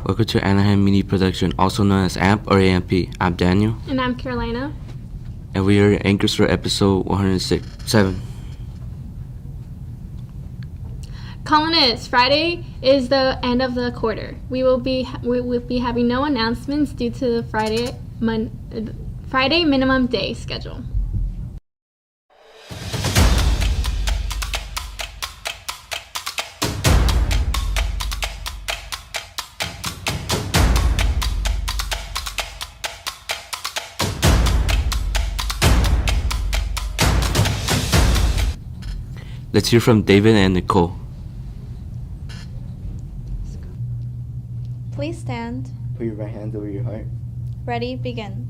Welcome to Anaheim Mini Production, also known as AMP or AMP. I'm Daniel. And I'm Carolina. And we are anchors for episode 107. Colonists, Friday is the end of the quarter. We will be having no announcements due to the Friday minimum day schedule. Let's hear from David and Nicole. Please stand. Put your right hand over your heart. Ready, begin.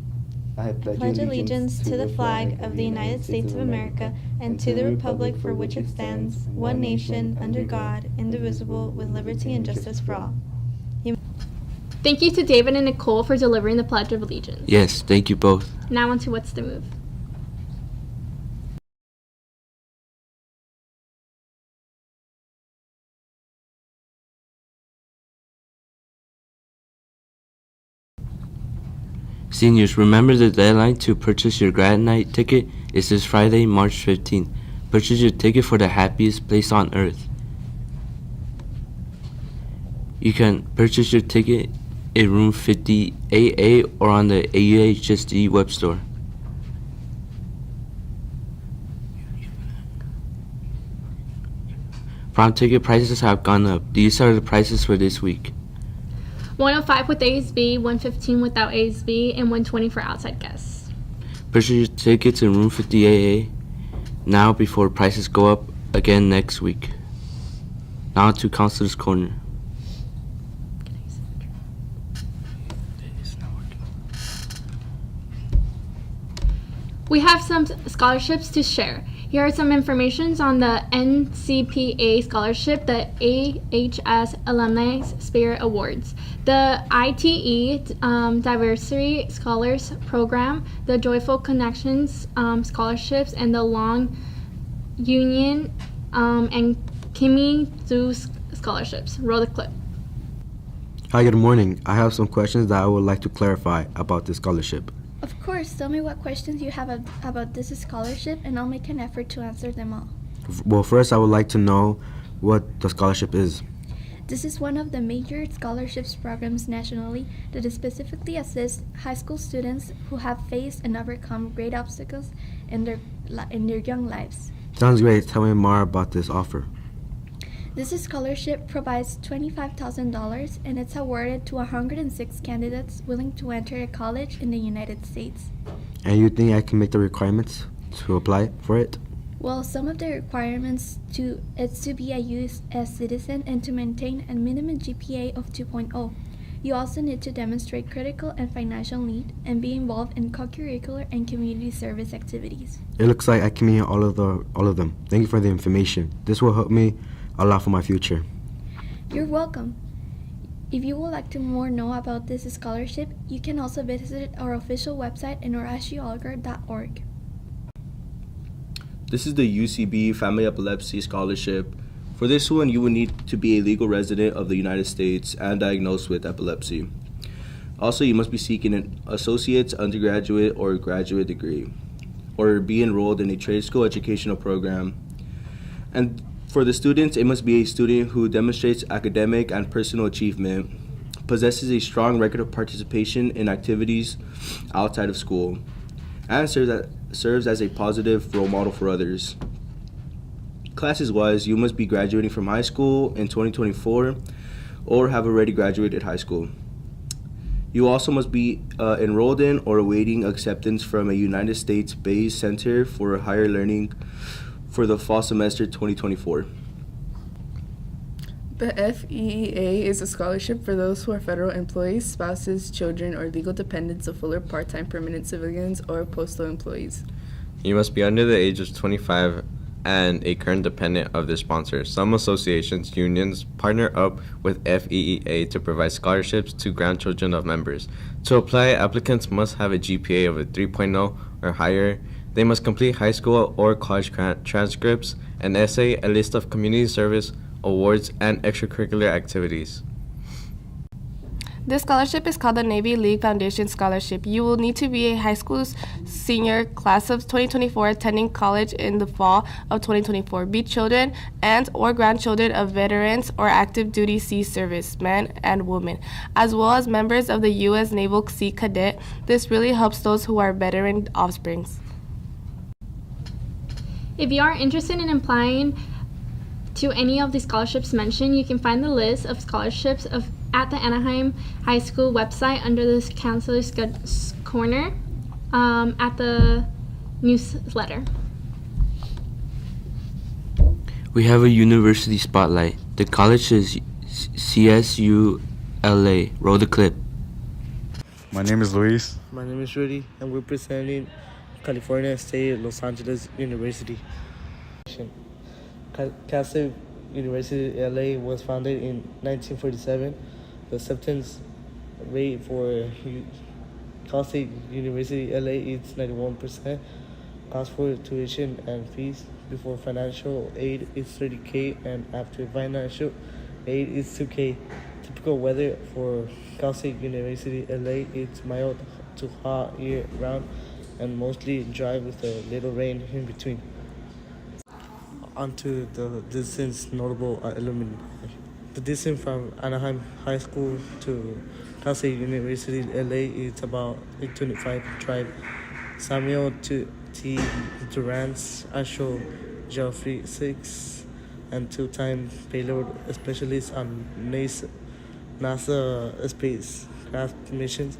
I Pledge allegiance to the flag of the United States of America and to the republic for which it stands, one nation, under God, indivisible, with liberty and justice for all. Thank you to David and Nicole for delivering the Pledge of Allegiance. Yes, thank you both. Now on to What's the Move. Seniors, remember the deadline to purchase your grad night ticket is this Friday, March 15th. Purchase your ticket for the happiest place on earth. You can purchase your ticket in room 50AA or on the AUHSD web store. Prom ticket prices have gone up. These are the prices for this week. 105 with ASB, 115 without ASB, and 120 for outside guests. Purchase your tickets in room 50AA now before prices go up again next week. Now to Counselor's Corner. We have some scholarships to share. Here are some informations on the NCPA scholarship, the AHS Alumni Spirit Awards, the ITE Diversity Scholars Program, the Joyful Connections scholarships, and the Long Union and Kimi Zhu scholarships. Roll the clip. Hi, good morning. I have some questions that I would like to clarify about this scholarship. Of course, tell me what questions you have about this scholarship and I'll make an effort to answer them all. Well, first I would like to know what the scholarship is. This is one of the major scholarships programs nationally that specifically assists high school students who have faced and overcome great obstacles in their young lives. Sounds great. Tell me more about this offer. This scholarship provides $25,000 and it's awarded to 106 candidates willing to enter a college in the United States. And you think I can make the requirements to apply for it? Well, some of the requirements is to be a U.S. citizen and to maintain a minimum GPA of 2.0. You also need to demonstrate critical and financial need and be involved in co-curricular and community service activities. It looks like I can meet all of them. Thank you for the information. This will help me a lot for my future. You're welcome. If you would like to know about this scholarship, you can also visit our official website at norashiolgar.org. This is the UCB Family Epilepsy Scholarship. For this one, you will need to be a legal resident of the United States and diagnosed with epilepsy. Also, you must be seeking an associate's, undergraduate, or graduate degree, or be enrolled in a trade school educational program. And for the students, it must be a student who demonstrates academic and personal achievement, possesses a strong record of participation in activities outside of school, and serves as a positive role model for others. Classes-wise, you must be graduating from high school in 2024 or have already graduated high school. You also must be enrolled in or awaiting acceptance from a United States-based Center for Higher Learning for the fall semester 2024. The FEEA is a scholarship for those who are federal employees, spouses, children, or legal dependents of full or part-time permanent civilians or postal employees. You must be under the age of 25 and a current dependent of the sponsor. Some associations, unions, partner up with FEEA to provide scholarships to grandchildren of members. To apply, applicants must have a GPA of a 3.0 or higher. They must complete high school or college transcripts, an essay, a list of community service, awards, and extracurricular activities. This scholarship is called the Navy League Foundation Scholarship. You will need to be a high school senior class of 2024 attending college in the fall of 2024. Be children and or grandchildren of veterans or active duty sea service men and women, as well as members of the U.S. Naval Sea Cadet. This really helps those who are veteran offsprings. If you are interested in applying to any of the scholarships mentioned, you can find the list of scholarships at the Anaheim High School website under the Counselor's Corner at the newsletter. We have a university spotlight. The college is CSULA. Roll the clip. My name is Luis. My name is Rudy, and we're presenting California State Los Angeles University. Cal State University LA was founded in 1947. The acceptance rate for Cal State University LA is 91%. Cost for tuition and fees before financial aid is $30K, and after financial aid is $2K. Typical weather for Cal State University LA is mild to hot year round and mostly dry with a little rain in between. Onto the distance notable alumni. The distance from Anaheim High School to Cal State University LA is about 825 drive. Samuel T. Durant's actual geophysics and two-time payload specialist on NASA spacecraft missions.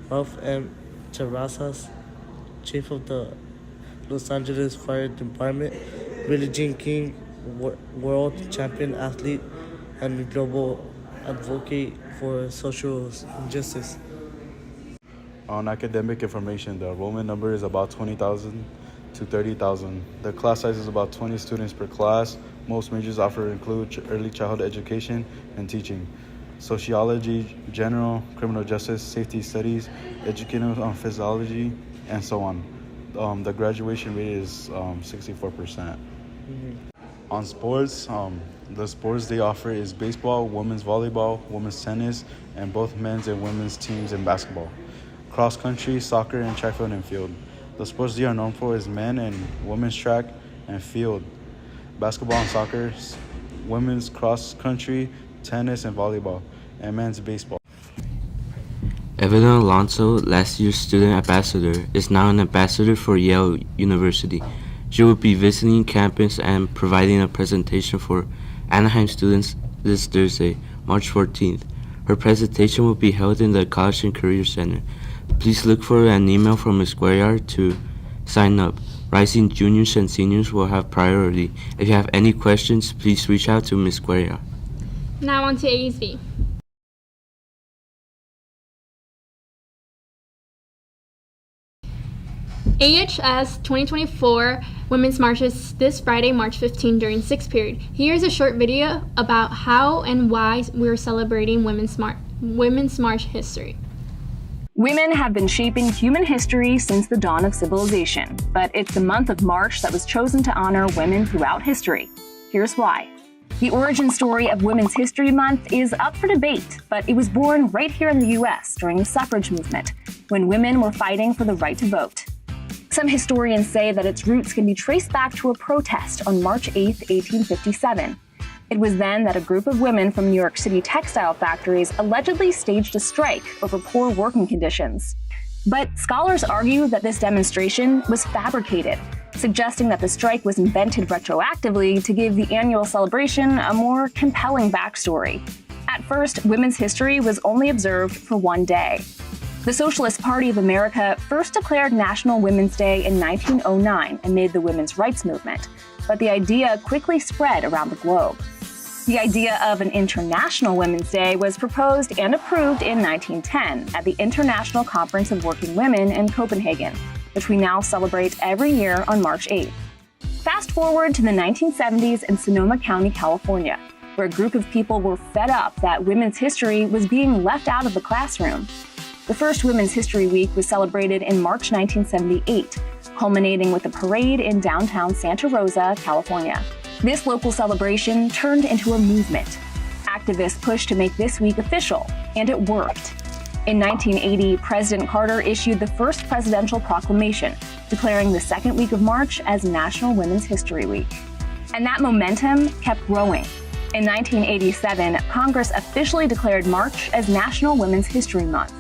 Ralph M. Terrazas, chief of the Los Angeles Fire Department. Billie Jean King, world champion athlete and global advocate for social justice. On academic information, the enrollment number is about 20,000 to 30,000. The class size is about 20 students per class. Most majors offered include early childhood education and teaching, sociology, general, criminal justice, safety studies, educational physiology, and so on. The graduation rate is 64%. On sports, the sports they offer is baseball, women's volleyball, women's tennis, and both men's and women's teams in basketball. Cross country, soccer, and track field and field. The sports they are known for is men and women's track and field, basketball and soccer, women's cross country, tennis and volleyball, and men's baseball. Evelyn Alonso, last year's student ambassador, is now an ambassador for Yale University. She will be visiting campus and providing a presentation for Anaheim students this Thursday, March 14th. Her presentation will be held in the College and Career Center. Please look for an email from Ms. Guerriard to sign up. Rising juniors and seniors will have priority. If you have any questions, please reach out to Ms. Guerriard. Now on to ASB. AHS 2024 Women's March is this Friday, March 15 during 6th period. Here's a short video about how and why we're celebrating Women's March history. Women have been shaping human history since the dawn of civilization, but it's the month of March that was chosen to honor women throughout history. Here's why. The origin story of Women's History Month is up for debate, but it was born right here in the U.S. during the suffrage movement, when women were fighting for the right to vote. Some historians say that its roots can be traced back to a protest on March 8, 1857. It was then that a group of women from New York City textile factories allegedly staged a strike over poor working conditions. But scholars argue that this demonstration was fabricated, suggesting that the strike was invented retroactively to give the annual celebration a more compelling backstory. At first, women's history was only observed for one day. The Socialist Party of America first declared National Women's Day in 1909 amid the women's rights movement, but the idea quickly spread around the globe. The idea of an International Women's Day was proposed and approved in 1910 at the International Conference of Working Women in Copenhagen, which we now celebrate every year on March 8th. Fast forward to the 1970s in Sonoma County, California, where a group of people were fed up that women's history was being left out of the classroom. The first Women's History Week was celebrated in March 1978, culminating with a parade in downtown Santa Rosa, California. This local celebration turned into a movement. Activists pushed to make this week official, and it worked. In 1980, President Carter issued the first presidential proclamation, declaring the second week of March as National Women's History Week. And that momentum kept growing. In 1987, Congress officially declared March as National Women's History Month.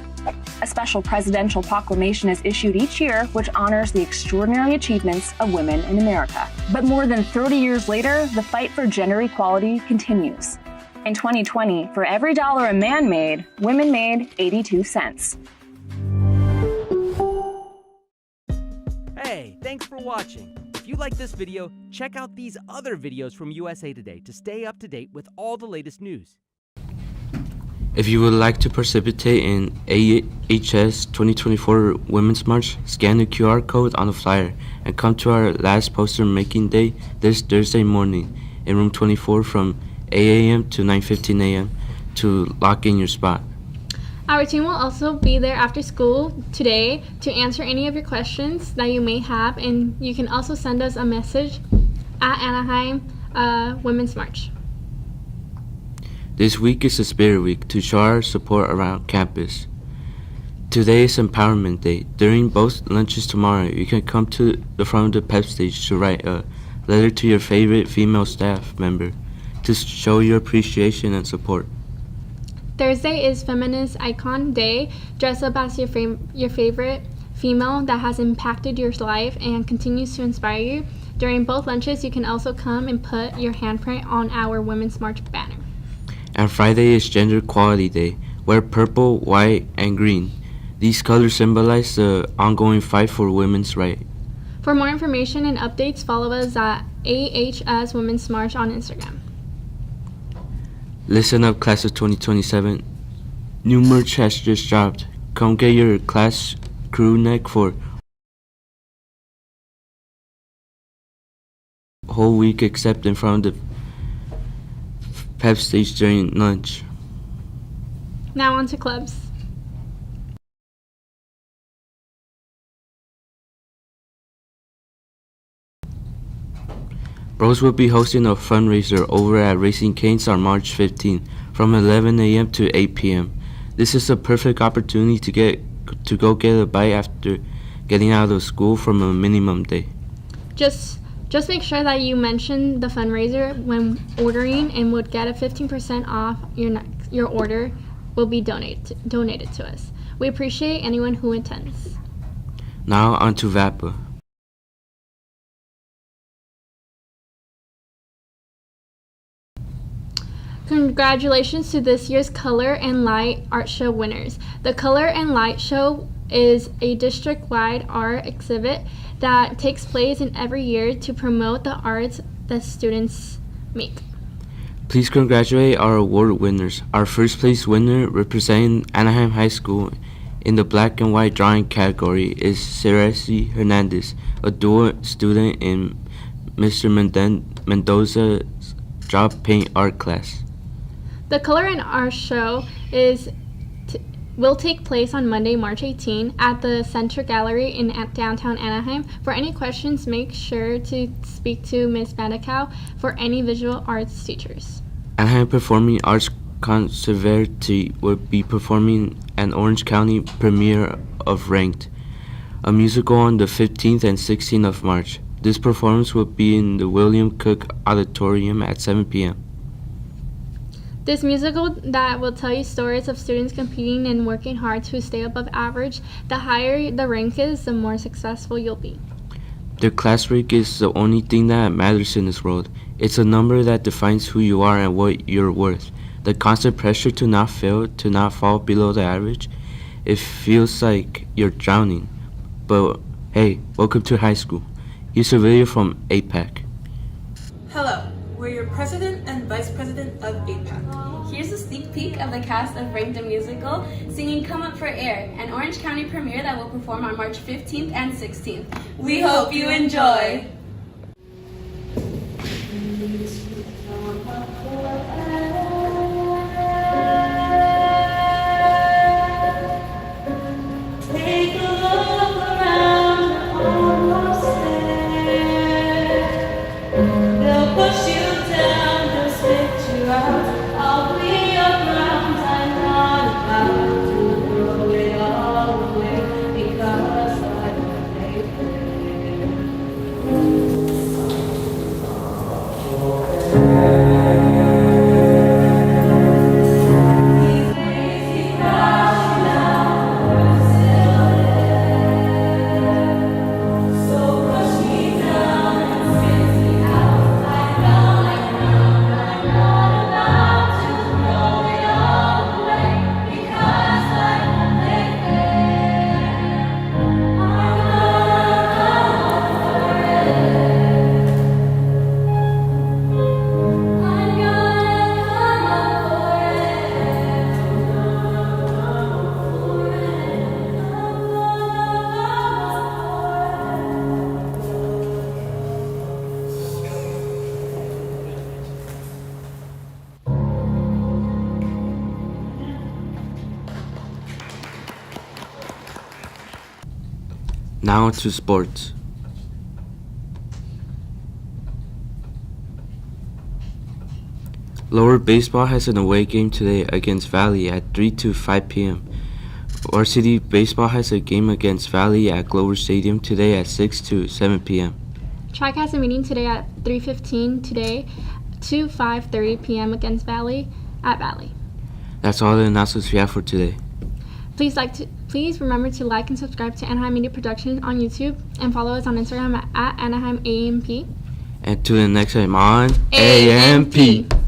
A special presidential proclamation is issued each year which honors the extraordinary achievements of women in America. But more than 30 years later, the fight for gender equality continues. In 2020, for every dollar a man made, women made 82 cents. Hey, thanks for watching. If you like this video, check out these other videos from USA Today to stay up to date with all the latest news. If you would like to participate in AHS 2024 Women's March, scan the QR code on the flyer and come to our last poster making day this Thursday morning in room 24 from 8 a.m. to 9:15 a.m. to lock in your spot. Our team will also be there after school today to answer any of your questions that you may have, and you can also send us a message at Anaheim Women's March. This week is the Spirit Week to show our support around campus. Today is Empowerment Day. During both lunches tomorrow, you can come to the front of the pep stage to write a letter to your favorite female staff member to show your appreciation and support. Thursday is Feminist Icon Day. Dress up as your favorite female that has impacted your life and continues to inspire you. During both lunches, you can also come and put your handprint on our Women's March banner. And Friday is Gender Equality Day. Wear purple, white, and green. These colors symbolize the ongoing fight for women's rights. For more information and updates, follow us at AHS Women's March on Instagram. Listen up, class of 2027. New merch has just dropped. Come get your class crew neck for whole week except in front of the pep stage during lunch. Now on to clubs. Bros will be hosting a fundraiser over at Racing Canes on March 15 from 11 a.m. to 8 p.m. This is a perfect opportunity to go get a bite after getting out of school from a minimum day. Just make sure that you mention the fundraiser when ordering and would get a 15% off your order will be donated to us. We appreciate anyone who attends. Now on to VAPA. Congratulations to this year's Color and Light Art Show winners. The Color and Light Show is a district-wide art exhibit that takes place in every year to promote the arts that students make. Please congratulate our award winners. Our first place winner representing Anaheim High School in the black and white drawing category is Ceresi Hernandez, a dual student in Mr. Mendoza's drop paint art class. The Color and Art Show will take place on Monday, March 18 at the Center Gallery in downtown Anaheim. For any questions, make sure to speak to Ms. Bandacow for any visual arts teachers. Anaheim Performing Arts Conservatory will be performing an Orange County premiere of Ranked, a musical on the 15th and 16th of March. This performance will be in the William Cook Auditorium at 7 p.m. This musical that will tell you stories of students competing and working hard to stay above average. The higher the rank is, the more successful you'll be. The class rank is the only thing that matters in this world. It's a number that defines who you are and what you're worth. The constant pressure to not fail, to not fall below the average, it feels like you're drowning. But hey, welcome to high school. Here's a video from APAC. Hello, we're your president and vice president of APAC. Here's a sneak peek of the cast of Ranked the Musical singing Come Up for Air, an Orange County premiere that will perform on March 15th and 16th. We hope you enjoy! Take a look around, almost there. They'll push you down, they'll spit you out. I'll be around, I'm not about to throw Now to sports. Lower Baseball has an away game today against Valley at 3 to 5 p.m. Varsity Baseball has a game against Valley at Glover Stadium today at 6 to 7 p.m. Track has a meeting today at 3:15 today to 5:30 p.m. against Valley at Valley. That's all the announcements we have for today. Please remember to like and subscribe to Anaheim Media Productions on YouTube and follow us on Instagram at Anaheim AMP. And to the next time on AMP.